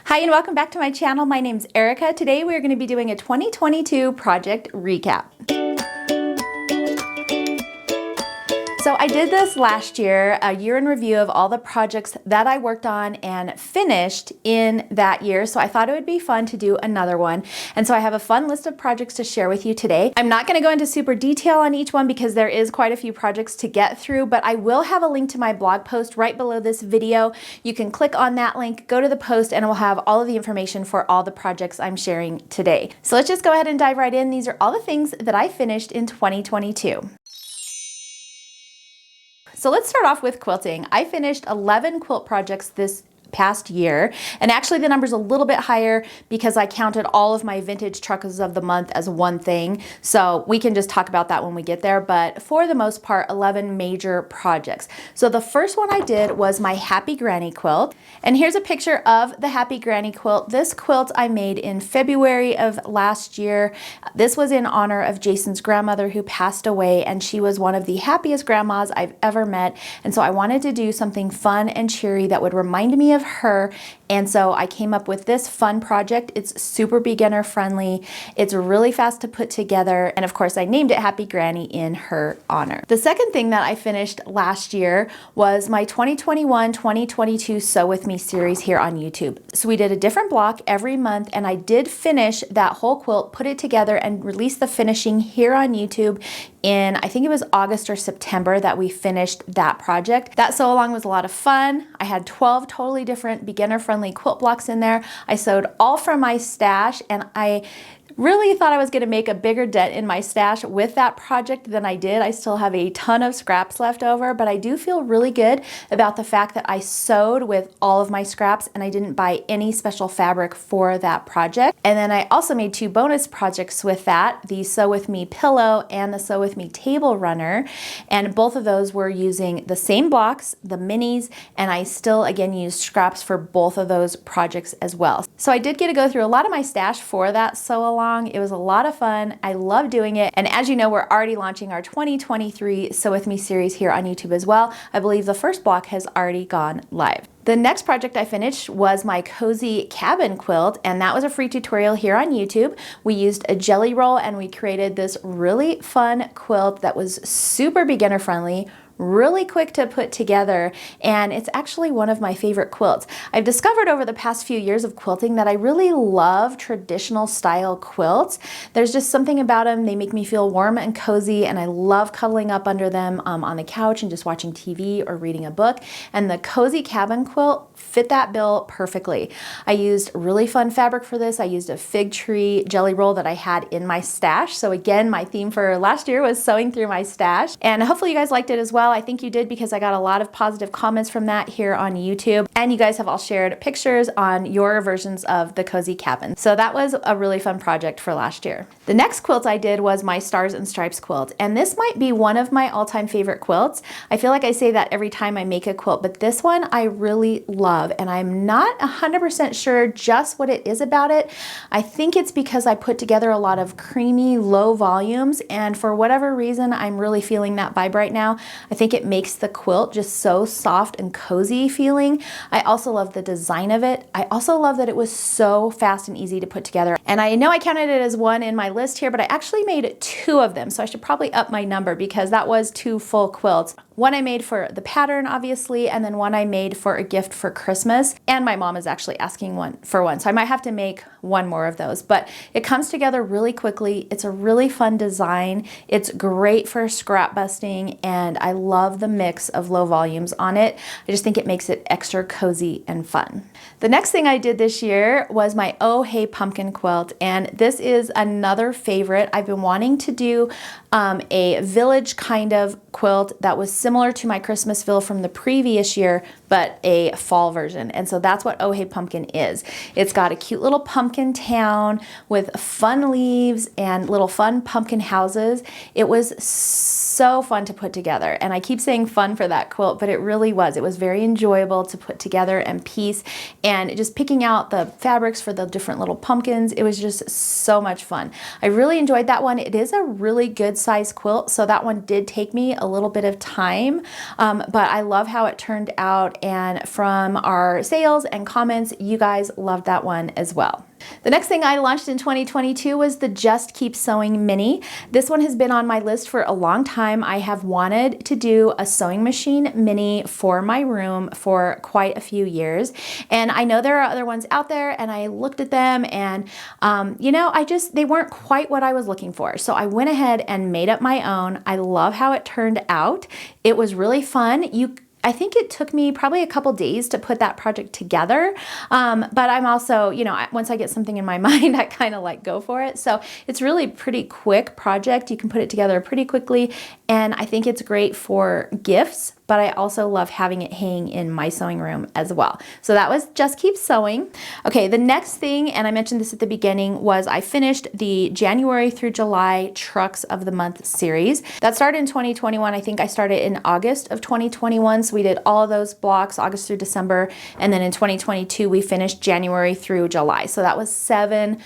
Hi and welcome back to my channel. My name's Erica. Today we're going to be doing a 2022 project recap. So I did this last year, a year in review of all the projects that I worked on and finished in that year. So I thought it would be fun to do another one. And so I have a fun list of projects to share with you today. I'm not going to go into super detail on each one because there is quite a few projects to get through, but I will have a link to my blog post right below this video. You can click on that link, go to the post, and it will have all of the information for all the projects I'm sharing today. So let's just go ahead and dive right in. These are all the things that I finished in 2022. So let's start off with quilting. I finished 11 quilt projects this past year, and actually the number's a little bit higher because I counted all of my vintage truckers of the month as one thing, so we can just talk about that when we get there, but for the most part 11 major projects. So the first one I did was my Happy Granny quilt, and here's a picture of the Happy Granny quilt. This quilt I made in February of last year. This was in honor of Jason's grandmother who passed away, and she was one of the happiest grandmas I've ever met, and so I wanted to do something fun and cheery that would remind me of her, and so I came up with this fun project. It's super beginner friendly, it's really fast to put together, and of course I named it Happy Granny in her honor. The second thing that I finished last year was my 2021-2022 Sew With Me series here on YouTube. So we did a different block every month, and I did finish that whole quilt, put it together, and release the finishing here on YouTube in, I think it was August or September that we finished that project. That sew along was a lot of fun. I had 12 totally different beginner-friendly quilt blocks in there. I sewed all from my stash, and I really thought I was going to make a bigger dent in my stash with that project than I did. I still have a ton of scraps left over, but I do feel really good about the fact that I sewed with all of my scraps and I didn't buy any special fabric for that project. And then I also made two bonus projects with that, the Sew With Me pillow and the Sew With Me table runner, and both of those were using the same blocks, the minis, and I still again used scraps for both of those projects as well. So I did get to go through a lot of my stash for that sew along. It was a lot of fun. I love doing it. And as you know, we're already launching our 2023 Sew With Me series here on YouTube as well. I believe the first block has already gone live. The next project I finished was my cozy cabin quilt, and that was a free tutorial here on YouTube. We used a jelly roll and we created this really fun quilt that was super beginner friendly, really quick to put together, and it's actually one of my favorite quilts. I've discovered over the past few years of quilting that I really love traditional style quilts. There's just something about them. They make me feel warm and cozy, and I love cuddling up under them on the couch and just watching TV or reading a book, and the cozy cabin quilt fit that bill perfectly. I used really fun fabric for this. I used a fig tree jelly roll that I had in my stash. So again, my theme for last year was sewing through my stash, and hopefully you guys liked it as well. I think you did because I got a lot of positive comments from that here on YouTube, and you guys have all shared pictures on your versions of the cozy cabin. So that was a really fun project for last year. The next quilt I did was my Stars and Stripes quilt, and this might be one of my all-time favorite quilts. I feel like I say that every time I make a quilt, but this one I really love, and I'm not 100% sure just what it is about it. I think it's because I put together a lot of creamy low volumes, and for whatever reason I'm really feeling that vibe right now. I think it makes the quilt just so soft and cozy feeling. I also love the design of it. I also love that it was so fast and easy to put together. And I know I counted it as one in my list here, but I actually made two of them, so I should probably up my number because that was two full quilts. One I made for the pattern, obviously, and then one I made for a gift for Christmas. And my mom is actually asking for one, so I might have to make one more of those. But it comes together really quickly. It's a really fun design. It's great for scrap busting, and I love the mix of low volumes on it. I just think it makes it extra cozy and fun. The next thing I did this year was my Oh Hey Pumpkin quilt, and this is another favorite. I've been wanting to do a village kind of quilt that was similar to my Christmasville from the previous year, but a fall version. And so that's what Oh Hey Pumpkin is. It's got a cute little pumpkin town with fun leaves and little fun pumpkin houses. It was so fun to put together, and I keep saying fun for that quilt, but it really was. It was very enjoyable to put together and piece, and just picking out the fabrics for the different little pumpkins. It was just so much fun. I really enjoyed that one. It is a really good size quilt, so that one did take me a little bit of time, but I love how it turned out, and from our sales and comments, you guys loved that one as well. The next thing I launched in 2022 was the Just Keep Sewing Mini. This one has been on my list for a long time. I have wanted to do a sewing machine mini for my room for quite a few years. And I know there are other ones out there, and I looked at them, and you know, they weren't quite what I was looking for. So I went ahead and made up my own. I love how it turned out. It was really fun. I think it took me probably a couple days to put that project together. But I'm also, you know, once I get something in my mind, I kind of like go for it. So it's really a pretty quick project. You can put it together pretty quickly. And I think it's great for gifts, but I also love having it hang in my sewing room as well. So that was Just Keep Sewing. Okay, the next thing, and I mentioned this at the beginning, was I finished the January through July Trucks of the Month series. That started in 2021. I think I started in August of 2021. So we did all of those blocks, August through December. And then in 2022, we finished January through July. So that was 7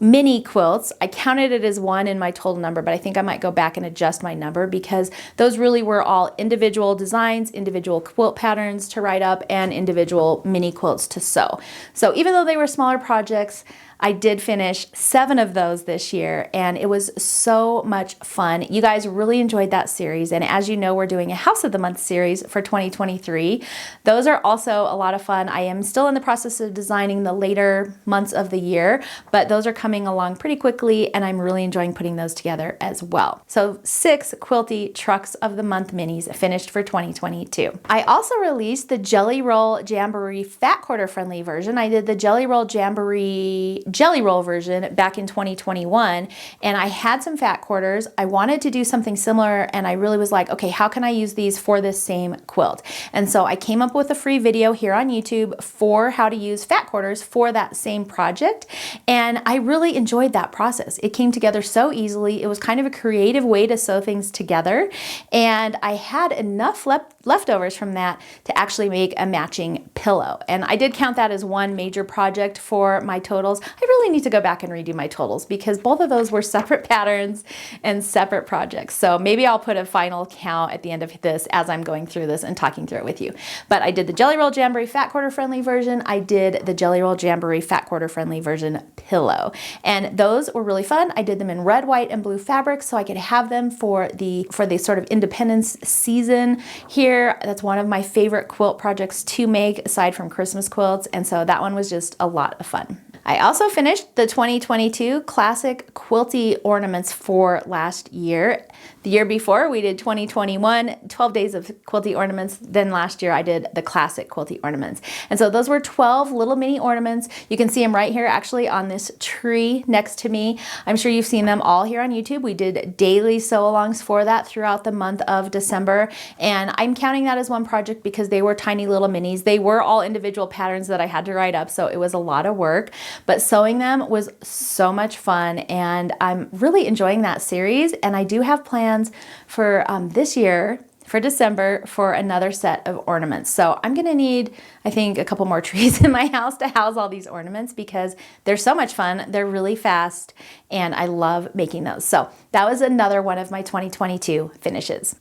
mini quilts. I counted it as 1 in my total number, but I think I might go back and adjust my number because those really were all individual designs, individual quilt patterns to write up, and individual mini quilts to sew. So even though they were smaller projects, I did finish 7 of those this year, and it was so much fun. You guys really enjoyed that series, and as you know, we're doing a House of the Month series for 2023. Those are also a lot of fun. I am still in the process of designing the later months of the year, but those are coming along pretty quickly, and I'm really enjoying putting those together as well. So 6 Quilty Trucks of the Month minis finished for 2022. I also released the Jelly Roll Jamboree Fat Quarter Friendly version. I did the Jelly Roll Jamboree Jelly Roll version back in 2021, and I had some fat quarters. I wanted to do something similar, and I really was like, okay, how can I use these for this same quilt? And so I came up with a free video here on YouTube for how to use fat quarters for that same project, and I really enjoyed that process. It came together so easily. It was kind of a creative way to sew things together, and I had enough leftovers from that to actually make a matching pillow. And I did count that as 1 major project for my totals. I really need to go back and redo my totals because both of those were separate patterns and separate projects. So maybe I'll put a final count at the end of this as I'm going through this and talking through it with you. But I did the Jelly Roll Jamboree Fat Quarter Friendly version. I did the Jelly Roll Jamboree Fat Quarter Friendly version pillow. And those were really fun. I did them in red, white, and blue fabric so I could have them for the sort of Independence season here. That's one of my favorite quilt projects to make aside from Christmas quilts. And so that one was just a lot of fun. I also finished the 2022 Classic Quilty Ornaments for last year. The year before, we did 2021, 12 days of Quilty Ornaments. Then last year, I did the Classic Quilty Ornaments. And so those were 12 little mini ornaments. You can see them right here actually on this tree next to me. I'm sure you've seen them all here on YouTube. We did daily sew-alongs for that throughout the month of December. And I'm counting that as 1 project because they were tiny little minis. They were all individual patterns that I had to write up, so it was a lot of work. But sewing them was so much fun, and I'm really enjoying that series. And I do have plans for this year, for December, for another set of ornaments. So I'm gonna need, I think, a couple more trees in my house to house all these ornaments because they're so much fun, they're really fast, and I love making those. So that was another one of my 2022 finishes.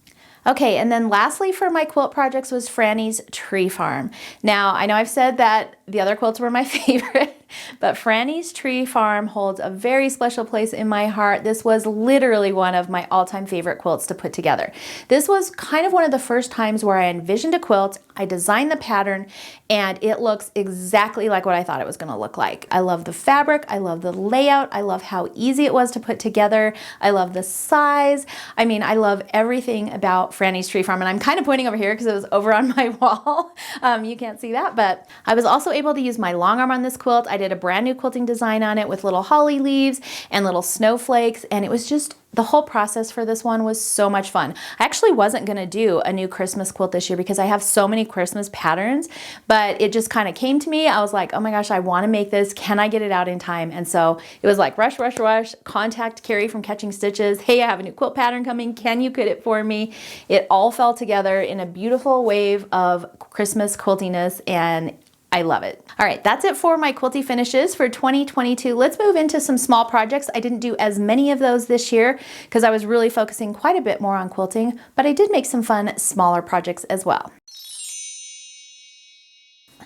Okay, and then lastly for my quilt projects was Franny's Tree Farm. Now, I know I've said that the other quilts were my favorite, but Franny's Tree Farm holds a very special place in my heart. This was literally one of my all-time favorite quilts to put together. This was kind of one of the first times where I envisioned a quilt, I designed the pattern, and it looks exactly like what I thought it was going to look like. I love the fabric, I love the layout, I love how easy it was to put together, I love the size. I mean, I love everything about Franny's Tree Farm, and I'm kind of pointing over here because it was over on my wall. You can't see that, but I was also able to use my long arm on this quilt. I did a brand new quilting design on it with little holly leaves and little snowflakes, and it was just, the whole process for this one was so much fun. I actually wasn't going to do a new Christmas quilt this year because I have so many Christmas patterns, but it just kind of came to me. I was like, oh my gosh, I want to make this. Can I get it out in time? And so it was like rush, rush, rush, contact Carrie from Catching Stitches. Hey, I have a new quilt pattern coming. Can you kit it for me? It all fell together in a beautiful wave of Christmas quiltiness, and I love it. All right, that's it for my quilty finishes for 2022. Let's move into some small projects. I didn't do as many of those this year because I was really focusing quite a bit more on quilting, but I did make some fun smaller projects as well.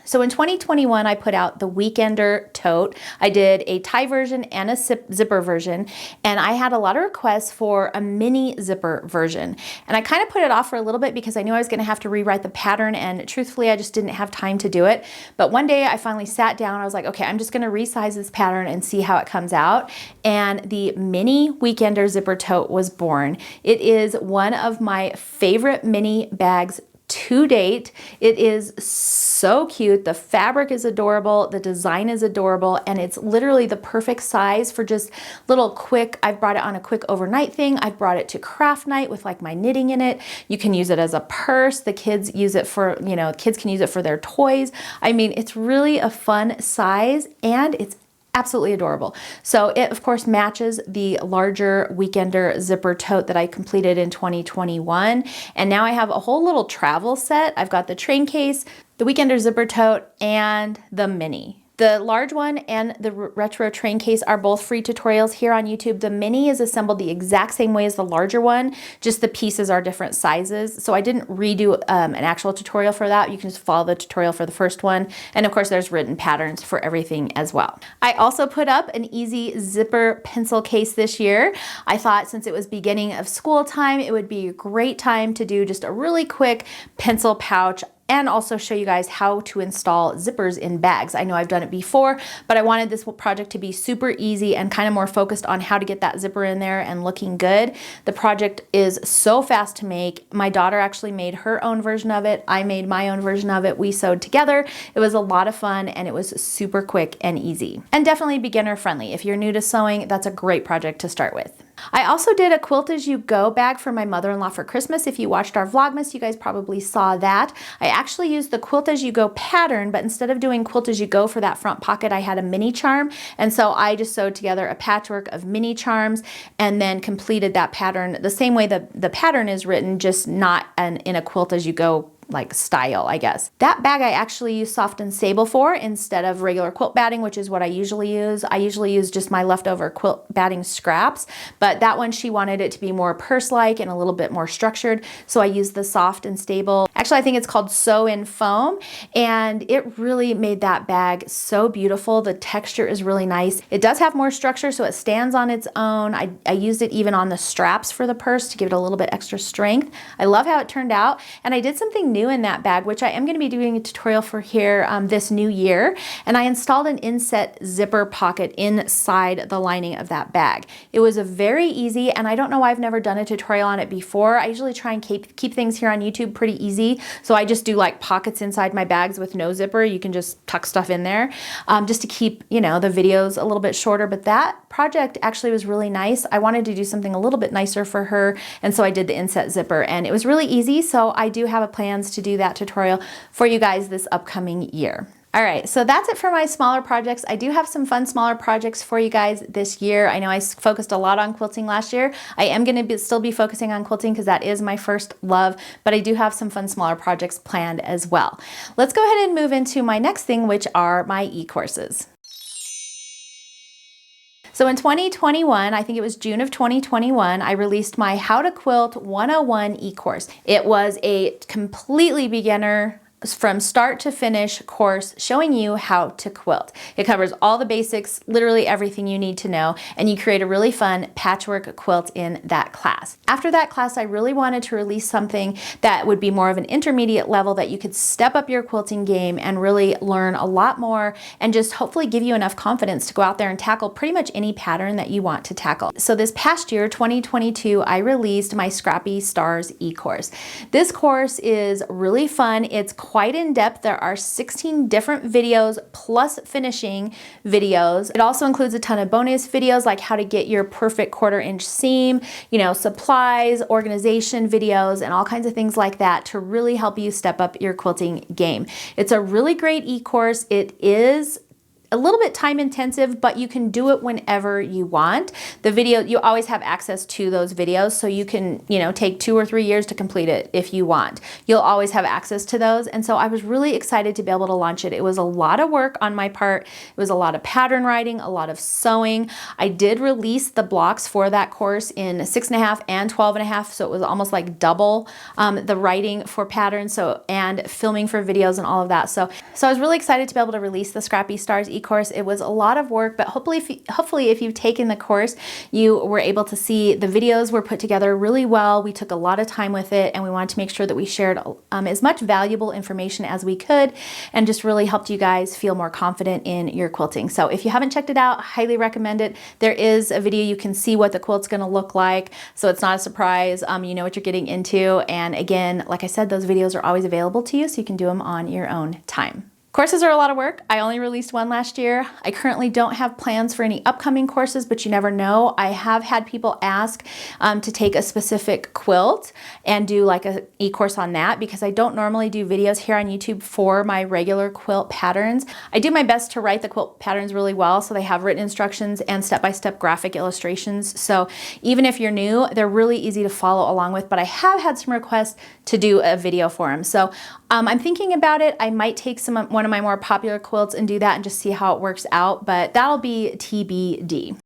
So in 2021, I put out the Weekender tote. I did a tie version and a zipper version, and I had a lot of requests for a mini zipper version. And I kind of put it off for a little bit because I knew I was gonna have to rewrite the pattern, and truthfully, I just didn't have time to do it. But one day I finally sat down, I was like, okay, I'm just gonna resize this pattern and see how it comes out. And the mini Weekender zipper tote was born. It is one of my favorite mini bags to date. It is so cute. The fabric is adorable. The design is adorable. And it's literally the perfect size for just little quick, I've brought it on a quick overnight thing. I've brought it to craft night with like my knitting in it. You can use it as a purse. The kids use it for, you know, kids can use it for their toys. I mean, it's really a fun size and it's absolutely adorable. So it of course matches the larger Weekender zipper tote that I completed in 2021. And now I have a whole little travel set. I've got the train case, the Weekender zipper tote, and the mini. The large one and the retro train case are both free tutorials here on YouTube. The mini is assembled the exact same way as the larger one, just the pieces are different sizes. So I didn't redo an actual tutorial for that. You can just follow the tutorial for the first one. And of course there's written patterns for everything as well. I also put up an easy zipper pencil case this year. I thought since it was beginning of school time, it would be a great time to do just a really quick pencil pouch and also show you guys how to install zippers in bags. I know I've done it before, but I wanted this project to be super easy and kind of more focused on how to get that zipper in there and looking good. The project is so fast to make. My daughter actually made her own version of it. I made my own version of it. We sewed together. It was a lot of fun and it was super quick and easy. And definitely beginner friendly. If you're new to sewing, that's a great project to start with. I also did a quilt as you go bag for my mother-in-law for Christmas. If you watched our Vlogmas, you guys probably saw that. I actually used the quilt as you go pattern, but instead of doing quilt as you go for that front pocket, I had a mini charm. And so I just sewed together a patchwork of mini charms and then completed that pattern the same way the pattern is written, just not in a quilt as you go like style, I guess. That bag I actually use soft and sable for instead of regular quilt batting, which is what I usually use. I usually use just my leftover quilt batting scraps, but that one she wanted it to be more purse-like and a little bit more structured, so I used the soft and stable. Actually, I think it's called Sew in Foam, and it really made that bag so beautiful. The texture is really nice. It does have more structure, so it stands on its own. I used it even on the straps for the purse to give it a little bit extra strength. I love how it turned out, and I did something new in that bag, which I am going to be doing a tutorial for here this new year, and I installed an inset zipper pocket inside the lining of that bag. It was a very easy, and I don't know why I've never done a tutorial on it before. I usually try and keep things here on YouTube pretty easy, so I just do like pockets inside my bags with no zipper. You can just tuck stuff in there just to keep, you know, the videos a little bit shorter, but that project actually was really nice. I wanted to do something a little bit nicer for her, and so I did the inset zipper, and it was really easy, so I do have plans to do that tutorial for you guys this upcoming year. All right, so that's it for my smaller projects. I do have some fun smaller projects for you guys this year. I know I focused a lot on quilting last year. I am going to still be focusing on quilting because that is my first love, but I do have some fun smaller projects planned as well. Let's go ahead and move into my next thing, which are my e-courses. So in 2021, I think it was June of 2021, I released my How to Quilt 101 e-course. It was a completely beginner from start to finish course showing you how to quilt. It covers all the basics, literally everything you need to know, and you create a really fun patchwork quilt in that class. After that class, I really wanted to release something that would be more of an intermediate level that you could step up your quilting game and really learn a lot more and just hopefully give you enough confidence to go out there and tackle pretty much any pattern that you want to tackle. So this past year, 2022, I released my Scrappy Stars e-course. This course is really fun. It's quite in depth. There are 16 different videos plus finishing videos. It also includes a ton of bonus videos like how to get your perfect 1/4 inch seam, you know, supplies, organization videos, and all kinds of things like that to really help you step up your quilting game. It's a really great e-course. It is a little bit time intensive, but you can do it whenever you want. The video, you always have access to those videos, so you can, you know, take 2 or 3 years to complete it if you want. You'll always have access to those. And so I was really excited to be able to launch it. It was a lot of work on my part. It was a lot of pattern writing, a lot of sewing. I did release the blocks for that course in 6.5 and 12.5, so it was almost like double the writing for patterns, so, and filming for videos and all of that. So I was really excited to be able to release the Scrappy Stars e-course. It was a lot of work, but hopefully if you've taken the course, you were able to see the videos were put together really well. We took a lot of time with it, and we wanted to make sure that we shared as much valuable information as we could, and just really helped you guys feel more confident in your quilting. So if you haven't checked it out, highly recommend it. There is a video, you can see what the quilt's gonna look like, so it's not a surprise. You know what you're getting into. And again, like I said, those videos are always available to you, so you can do them on your own time. Courses are a lot of work. I only released one last year. I currently don't have plans for any upcoming courses, but you never know. I have had people ask to take a specific quilt and do like an e-course on that, because I don't normally do videos here on YouTube for my regular quilt patterns. I do my best to write the quilt patterns really well, so they have written instructions and step-by-step graphic illustrations. So even if you're new, they're really easy to follow along with, but I have had some requests to do a video for them. So I'm thinking about it. I might take one of my more popular quilts and do that and just see how it works out, but that'll be TBD.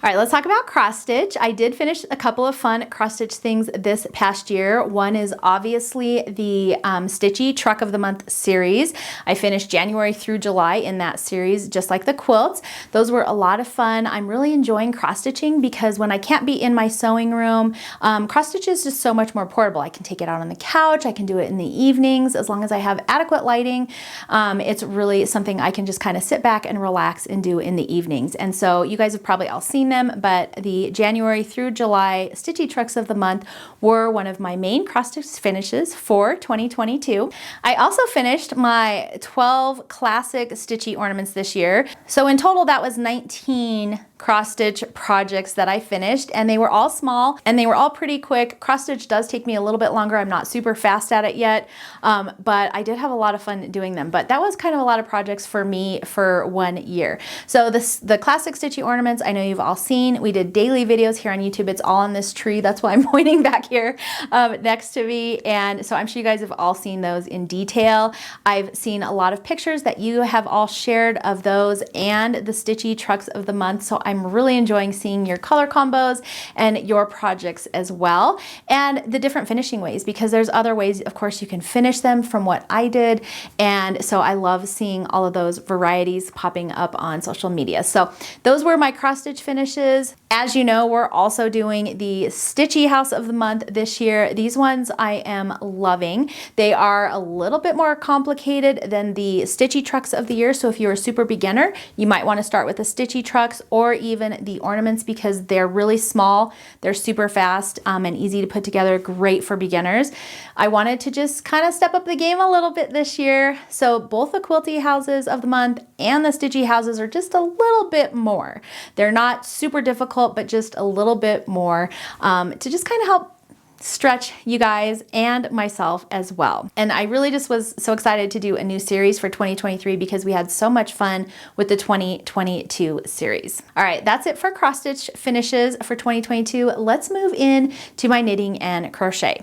All right, let's talk about cross stitch. I did finish a couple of fun cross stitch things this past year. One is obviously the Stitchy Truck of the Month series. I finished January through July in that series, just like the quilts. Those were a lot of fun. I'm really enjoying cross stitching because when I can't be in my sewing room, cross stitch is just so much more portable. I can take it out on the couch. I can do it in the evenings as long as I have adequate lighting. It's really something I can just kind of sit back and relax and do in the evenings. And so you guys have probably all seen them, but the January through July Stitchy Trucks of the Month were one of my main cross stitch finishes for 2022. I also finished my 12 classic Stitchy ornaments this year. So in total, that was 19 cross stitch projects that I finished, and they were all small and they were all pretty quick. Cross stitch does take me a little bit longer. I'm not super fast at it yet, but I did have a lot of fun doing them. But that was kind of a lot of projects for me for 1 year. So the classic Stitchy ornaments, I know you've all seen. We did daily videos here on YouTube. It's all on this tree. That's why I'm pointing back here next to me. And so I'm sure you guys have all seen those in detail. I've seen a lot of pictures that you have all shared of those and the Stitchy Trucks of the Month. So I'm really enjoying seeing your color combos and your projects as well, and the different finishing ways, because there's other ways, of course, you can finish them from what I did. And so I love seeing all of those varieties popping up on social media. So those were my cross stitch finishes. As you know, we're also doing the Stitchy House of the Month this year. These ones I am loving. They are a little bit more complicated than the Stitchy Trucks of the year. So if you're a super beginner, you might want to start with the Stitchy Trucks or even the ornaments, because they're really small, they're super fast and easy to put together, great for beginners. I wanted to just kind of step up the game a little bit this year. So both the Quilty Houses of the Month and the Stitchy Houses are just a little bit more. They're not super difficult, but just a little bit more to just kind of help stretch you guys and myself as well. And I really just was so excited to do a new series for 2023 because we had so much fun with the 2022 series. All right, that's it for cross stitch finishes for 2022. Let's move in to my knitting and crochet.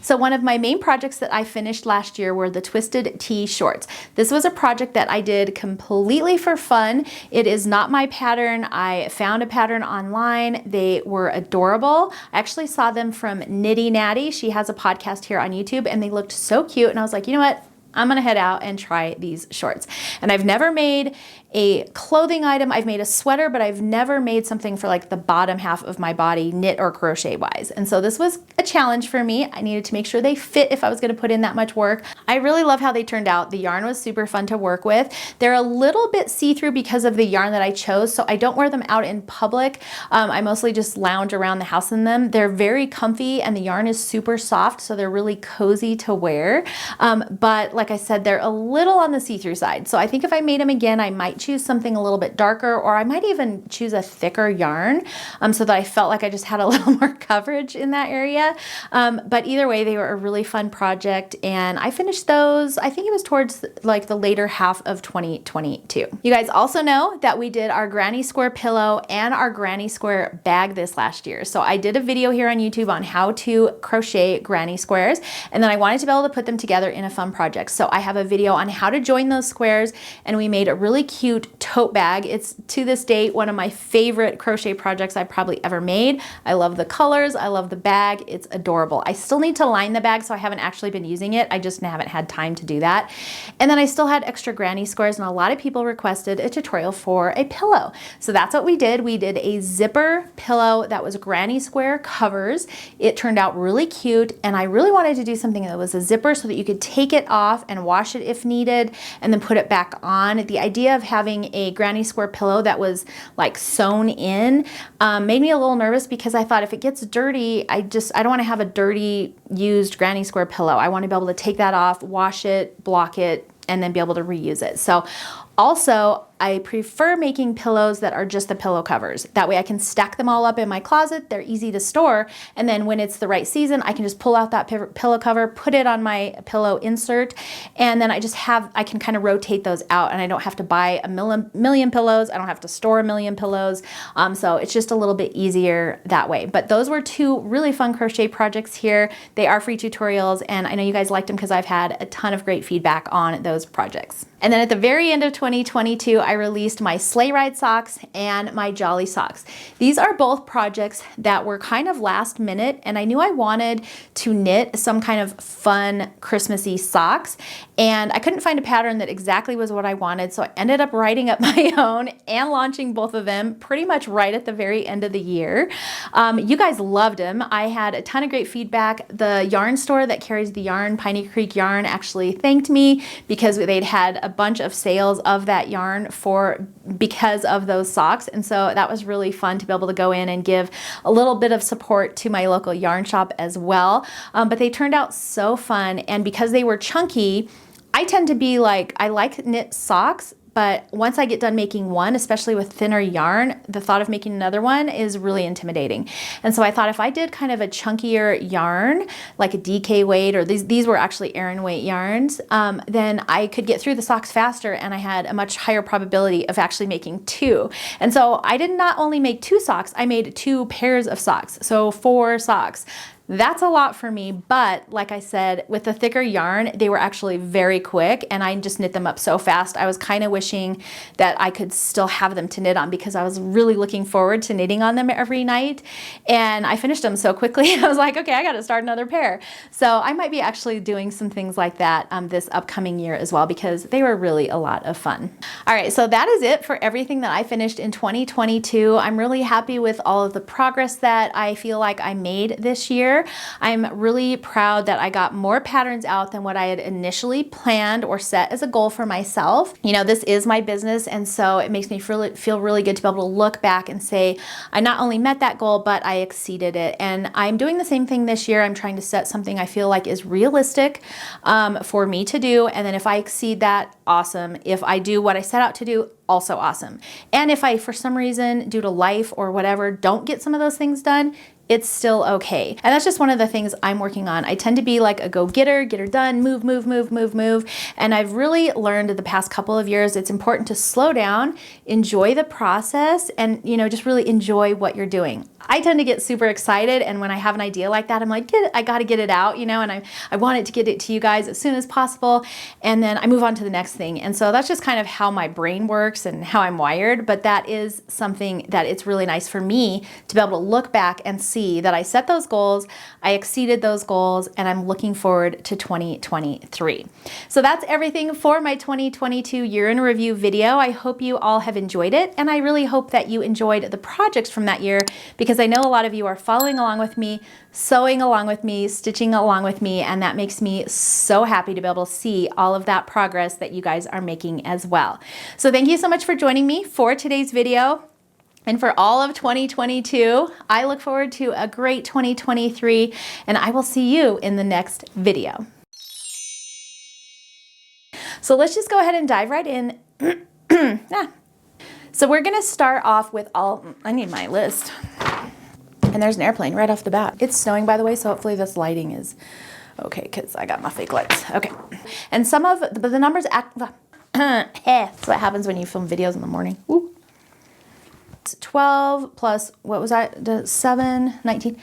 So one of my main projects that I finished last year were the Twisted Tea shorts. This was a project that I did completely for fun. It is not my pattern. I found a pattern online. They were adorable. I actually saw them from Nitty Natty. She has a podcast here on YouTube, and they looked so cute. And I was like, you know what? I'm gonna head out and try these shorts. And I've never made a clothing item. I've made a sweater, but I've never made something for like the bottom half of my body, knit or crochet wise. And so this was a challenge for me. I needed to make sure they fit if I was gonna put in that much work. I really love how they turned out. The yarn was super fun to work with. They're a little bit see-through because of the yarn that I chose, so I don't wear them out in public. I mostly just lounge around the house in them. They're very comfy and the yarn is super soft, so they're really cozy to wear. But like like I said, they're a little on the see-through side. So I think if I made them again, I might choose something a little bit darker, or I might even choose a thicker yarn so that I felt like I just had a little more coverage in that area. But either way, they were a really fun project, and I finished those, I think it was towards like the later half of 2022. You guys also know that we did our granny square pillow and our granny square bag this last year. So I did a video here on YouTube on how to crochet granny squares, and then I wanted to be able to put them together in a fun project. So I have a video on how to join those squares, and we made a really cute tote bag. It's to this date one of my favorite crochet projects I've probably ever made. I love the colors, I love the bag, it's adorable. I still need to line the bag, so I haven't actually been using it. I just haven't had time to do that. And then I still had extra granny squares, and a lot of people requested a tutorial for a pillow. So that's what we did. We did a zipper pillow that was granny square covers. It turned out really cute, and I really wanted to do something that was a zipper so that you could take it off and wash it if needed and then put it back on. The idea of having a granny square pillow that was like sewn in made me a little nervous, because I thought if it gets dirty, I don't want to have a dirty used granny square pillow. I want to be able to take that off, wash it, block it, and then be able to reuse it. So also, I prefer making pillows that are just the pillow covers. That way I can stack them all up in my closet. They're easy to store. And then when it's the right season, I can just pull out that pillow cover, put it on my pillow insert, and then I can kind of rotate those out, and I don't have to buy a million pillows. I don't have to store a million pillows. So it's just a little bit easier that way. But those were two really fun crochet projects here. They are free tutorials, and I know you guys liked them because I've had a ton of great feedback on those projects. And then at the very end of 2022, I released my sleigh ride socks and my jolly socks. These are both projects that were kind of last minute, and I knew I wanted to knit some kind of fun Christmassy socks, and I couldn't find a pattern that exactly was what I wanted, so I ended up writing up my own and launching both of them pretty much right at the very end of the year. You guys loved them. I had a ton of great feedback. The yarn store that carries the yarn, Piney Creek Yarn, actually thanked me because they'd had a bunch of sales of that yarn because of those socks, and so that was really fun to be able to go in and give a little bit of support to my local yarn shop as well. But they turned out so fun, and because they were chunky, I tend to be like, I like knit socks, but once I get done making one, especially with thinner yarn, the thought of making another one is really intimidating. And so I thought if I did kind of a chunkier yarn, like a DK weight, or these were actually Aran weight yarns, then I could get through the socks faster, and I had a much higher probability of actually making two. And so I did not only make 2 socks, I made 2 pairs of socks, so 4 socks. That's a lot for me, but like I said, with the thicker yarn, they were actually very quick, and I just knit them up so fast. I was kind of wishing that I could still have them to knit on, because I was really looking forward to knitting on them every night, and I finished them so quickly. I was like, okay, I got to start another pair. So I might be actually doing some things like that this upcoming year as well, because they were really a lot of fun. All right, so that is it for everything that I finished in 2022. I'm really happy with all of the progress that I feel like I made this year. I'm really proud that I got more patterns out than what I had initially planned or set as a goal for myself. You know, this is my business, and so it makes me feel really good to be able to look back and say, I not only met that goal, but I exceeded it. And I'm doing the same thing this year. I'm trying to set something I feel like is realistic for me to do, and then if I exceed that, awesome. If I do what I set out to do, also awesome. And if I, for some reason, due to life or whatever, don't get some of those things done, it's still okay. And that's just one of the things I'm working on. I tend to be like a go-getter, get her done, move, move, move, move, move. And I've really learned the past couple of years, it's important to slow down, enjoy the process, and, you know, just really enjoy what you're doing. I tend to get super excited, and when I have an idea like that, I'm like, I gotta get it out, you know, and I want it to get it to you guys as soon as possible, and then I move on to the next thing. And so that's just kind of how my brain works and how I'm wired, but that is something that it's really nice for me to be able to look back and see that I set those goals, I exceeded those goals, and I'm looking forward to 2023. So that's everything for my 2022 year in review video. I hope you all have enjoyed it, and I really hope that you enjoyed the projects from that year, because I know a lot of you are following along with me, sewing along with me, stitching along with me, and that makes me so happy to be able to see all of that progress that you guys are making as well. So thank you so much for joining me for today's video. And for all of 2022, I look forward to a great 2023, and I will see you in the next video. So let's just go ahead and dive right in. So we're gonna start off with I need my list. And there's an airplane right off the bat. It's snowing, by the way, so hopefully this lighting is okay, because I got my fake lights. Okay. And some of the numbers that's what happens when you film videos in the morning. Woo. It's 12 plus, what was that? 7, 19.